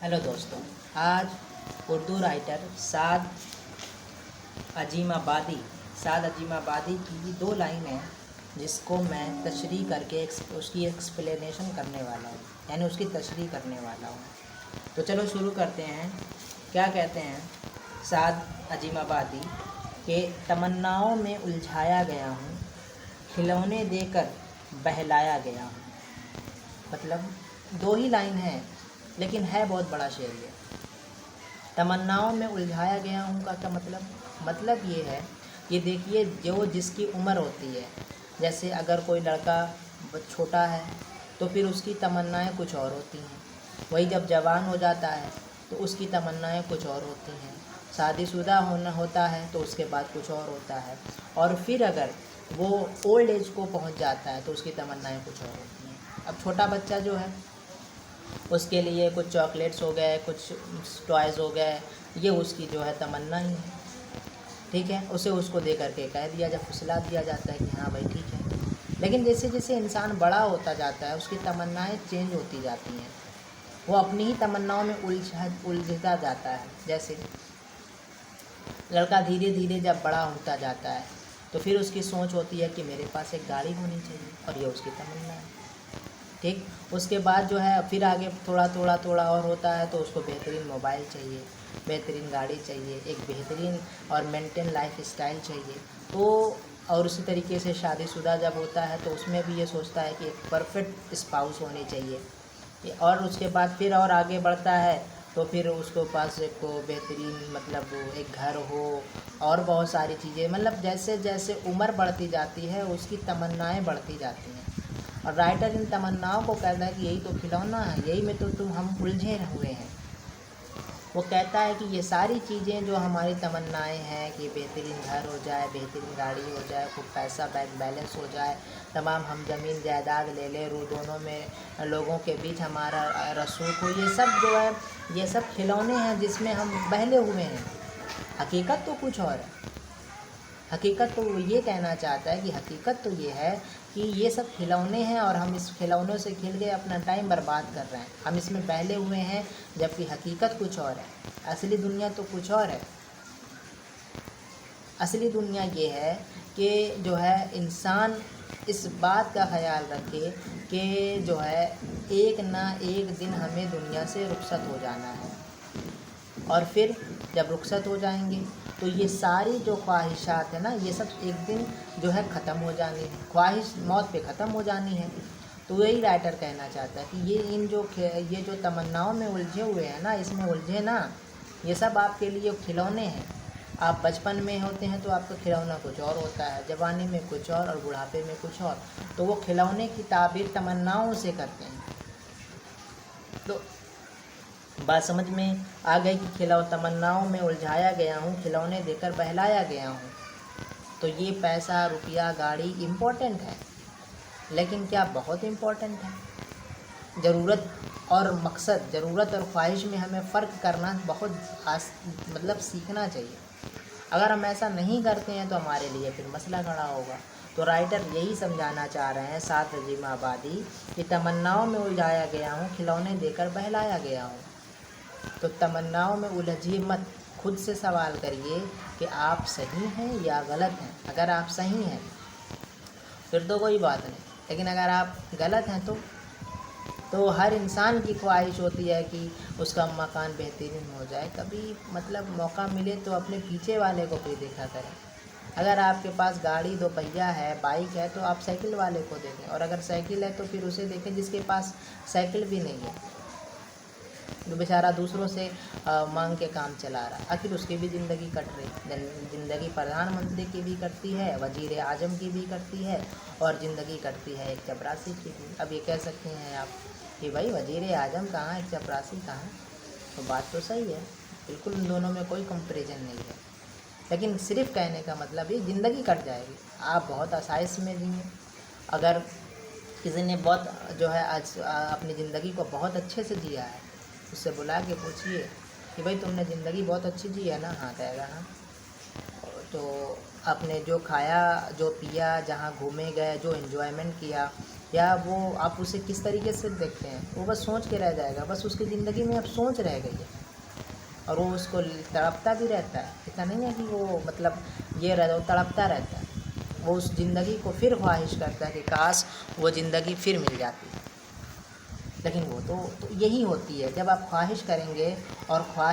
Hello दोस्तों, आज Urdu writer साद अजीमाबादी की दो लाइन है जिसको मैं तशरीह करके उसकी एक्सप्लेनेशन करने वाला हूँ, यानी उसकी तशरीह करने वाला हूँ। तो चलो शुरू करते हैं। क्या कहते हैं साद अजीमाबादी के तमन्नाओं में उलझाया गया हूँ, खिलौने देकर बहलाया गया हूँ। मतलब दो ही लाइन है लेकिन है बहुत बड़ा शेर ये। तमन्नाओं में उलझाया गया हूँ का क्या मतलब ये है, ये देखिए जो जिसकी उम्र होती है, जैसे अगर कोई लड़का छोटा है तो फिर उसकी तमन्नाएं कुछ और होती हैं, वही जब जवान हो जाता है तो उसकी तमन्नाएं कुछ और होती हैं, शादीशुदा होता है तो उसके बाद कुछ और होता है, और फिर अगर वो ओल्ड एज को पहुंच जाता है तो उसकी तमन्नाएं कुछ और होती हैं। अब छोटा बच्चा जो है उसके लिए कुछ चॉकलेट्स हो गए, कुछ टॉयज़ हो गए, ये उसकी जो है तमन्ना ही है। ठीक है, उसे उसको दे करके कह दिया जा फुसला दिया जाता है कि हाँ भाई ठीक है। लेकिन जैसे जैसे इंसान बड़ा होता जाता है उसकी तमन्नाएं चेंज होती जाती हैं, वो अपनी ही तमन्नाओं में उलझता जाता है। जैसे लड़का धीरे धीरे जब बड़ा होता जाता है तो फिर उसकी सोच होती है कि मेरे पास एक गाड़ी होनी चाहिए, और ये उसकी तमन्ना है। ठीक, उसके बाद जो है फिर आगे थोड़ा और होता है तो उसको बेहतरीन मोबाइल चाहिए, बेहतरीन गाड़ी चाहिए, एक बेहतरीन और मेंटेन लाइफ स्टाइल चाहिए। तो और उसी तरीके से शादीशुदा जब होता है तो उसमें भी ये सोचता है कि एक परफेक्ट स्पाउस होनी चाहिए। और उसके बाद फिर और आगे बढ़ता है तो फिर उसको पास एक बेहतरीन मतलब एक घर हो और बहुत सारी चीज़ें, मतलब जैसे जैसे उम्र बढ़ती जाती है उसकी तमन्नाएं बढ़ती जाती हैं। और राइटर इन तमन्नाओं को कहता है कि यही तो खिलौना है, यही में तो हम उलझे हुए हैं। वो कहता है कि ये सारी चीज़ें जो हमारी तमन्नाएं हैं कि बेहतरीन घर हो जाए, बेहतरीन गाड़ी हो जाए, खूब पैसा बैंक बैलेंस हो जाए, तमाम हम ज़मीन जायदाद ले लें, दोनों में लोगों के बीच हमारा रसूख हो, ये सब जो है ये सब खिलौने हैं जिसमें हम बहले हुए हैं। हकीकत तो कुछ और है। हकीकत तो वो ये कहना चाहता है कि हकीकत तो ये है कि ये सब खिलौने हैं और हम इस खिलौनों से खेल के अपना टाइम बर्बाद कर रहे हैं, हम इसमें बहले हुए हैं, जबकि हकीकत कुछ और है। असली दुनिया तो कुछ और है। असली दुनिया ये है कि जो है इंसान इस बात का ख्याल रखे कि जो है एक ना एक दिन हमें दुनिया से रुखसत हो जाना है, और फिर जब रुखसत हो जाएंगे तो ये सारी जो ख्वाहिशात है ना, ये सब एक दिन जो है ख़त्म हो जानी है, ख्वाहिश मौत पे ख़त्म हो जानी है। तो यही राइटर कहना चाहता है कि ये जो तमन्नाओं में उलझे हुए हैं ना, इसमें उलझे ना, ये सब आपके लिए खिलौने हैं। आप बचपन में होते हैं तो आपका खिलौना कुछ और होता है, जवानी में कुछ और बुढ़ापे में कुछ और। तो वो खिलौने की ताबीर तमन्नाओं से करते हैं। तो बात समझ में आ गई कि तमन्नाओं में उलझाया गया हूँ, खिलौने देकर बहलाया गया हूँ। तो ये पैसा रुपया गाड़ी इम्पोर्टेंट है, लेकिन क्या बहुत इम्पोर्टेंट है? ज़रूरत और मकसद, ज़रूरत और ख्वाहिश में हमें फ़र्क करना बहुत मतलब सीखना चाहिए। अगर हम ऐसा नहीं करते हैं तो हमारे लिए फिर मसला खड़ा होगा। तो राइटर यही समझाना चाह रहे हैं साद अजीमाबादी कि तमन्नाओं में उलझाया गया हूँ, खिलौने देकर बहलाया गया हूँ। तो तमन्नाओं में उलझिए मत, खुद से सवाल करिए कि आप सही हैं या गलत हैं। अगर आप सही हैं फिर तो कोई बात नहीं, लेकिन अगर आप गलत हैं तो हर इंसान की ख्वाहिश होती है कि उसका मकान बेहतरीन हो जाए। कभी मतलब मौका मिले तो अपने पीछे वाले को भी देखा करें। अगर आपके पास गाड़ी दो पहिया है, बाइक है, तो आप साइकिल वाले को देखें, और अगर साइकिल है तो फिर उसे देखें जिसके पास साइकिल भी नहीं है, जो बेचारा दूसरों से मांग के काम चला रहा है। आखिर उसकी भी ज़िंदगी कट रही। ज़िंदगी प्रधानमंत्री की भी कटती है, वज़ीर आज़म की भी कटती है, और ज़िंदगी कटती है एक चपरासी की भी। अब ये कह सकते हैं आप कि भाई वज़ीर आज़म कहाँ, एक चपरासी कहाँ? तो बात तो सही है, बिल्कुल इन दोनों में कोई कंपैरिजन नहीं है। लेकिन सिर्फ कहने का मतलब ये ज़िंदगी कट जाएगी, आप बहुत आसाइश में जिए। अगर किसी ने बहुत जो है आज अपनी ज़िंदगी को बहुत अच्छे से जिया है, उससे बुला के पूछिए कि भाई तुमने ज़िंदगी बहुत अच्छी जी है ना? हाँ कहेगा हाँ। तो आपने जो खाया, जो पिया, जहाँ घूमे गए, जो एंजॉयमेंट किया, या वो आप उसे किस तरीके से देखते हैं, वो बस सोच के रह जाएगा, बस उसकी ज़िंदगी में अब सोच रह गई है और वो उसको तड़पता भी रहता है। इतना नहीं है कि वो मतलब ये रहता, वो तड़पता रहता है, वो उस ज़िंदगी को फिर ख्वाहिश करता है कि काश वो ज़िंदगी फिर मिल जाती। लेकिन वो तो यही होती है, जब आप ख्वाहिश करेंगे और ख्वाहिश